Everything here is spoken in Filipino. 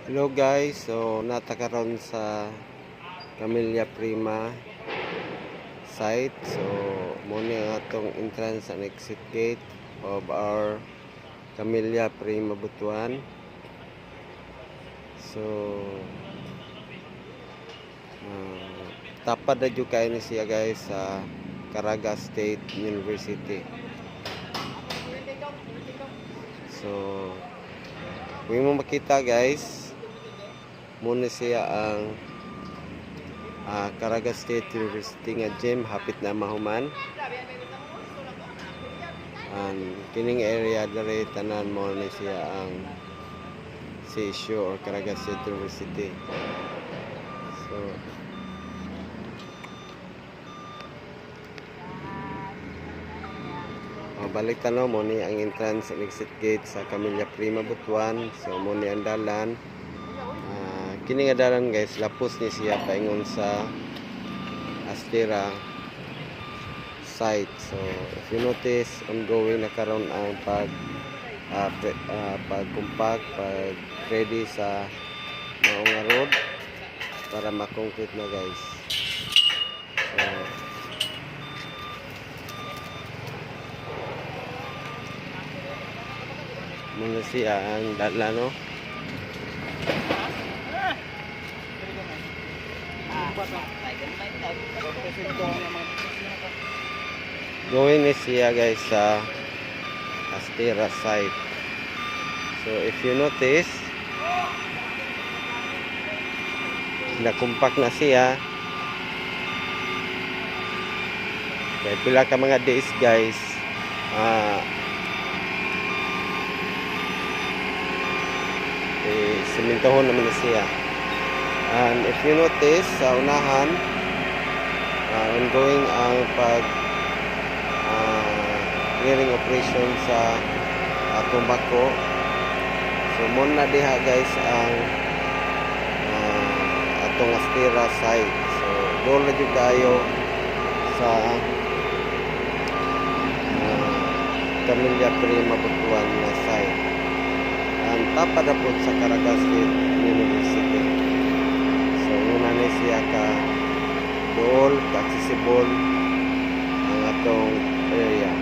Hello guys, so natakaroon sa Camellia Prima site. So muna ang atong entrance and exit gate of our Camellia Prima Butuan. So tapad na jud kayo ni siya guys sa Caraga State University. So kung mo makita guys, muna siya ang Caraga State University nga gym, hapit na mahuman. And kining area dere tanan mo ni siya ang CSU or Caraga State University. So balik tanaw mo ni ang entrance and exit gate sa Camellia Prima Butuan. So mo ni ang dalan. Kini nga dalan guys, lapos ni siya paingon sa Astera site. So if you notice, ongoing na karon ang pagkumpak, pag ready sa Maunga Road para ma-concrete na guys. So muna siya ang dalan, no? Going is siya guys sa Astera site. So if you notice, nakumpak na siya. Kaya pila ka mga days guys, simintohon naman na siya. And if you notice sa unahan, ongoing ang clearing operation sa Tumbako. So muna diha guys ang atong Astera site. So doon na jud kayo sa Camellia Prima Butuan na site. Ang tapad na po sa Caraga State University. So muna na siya ka dool, accessible ang atong area.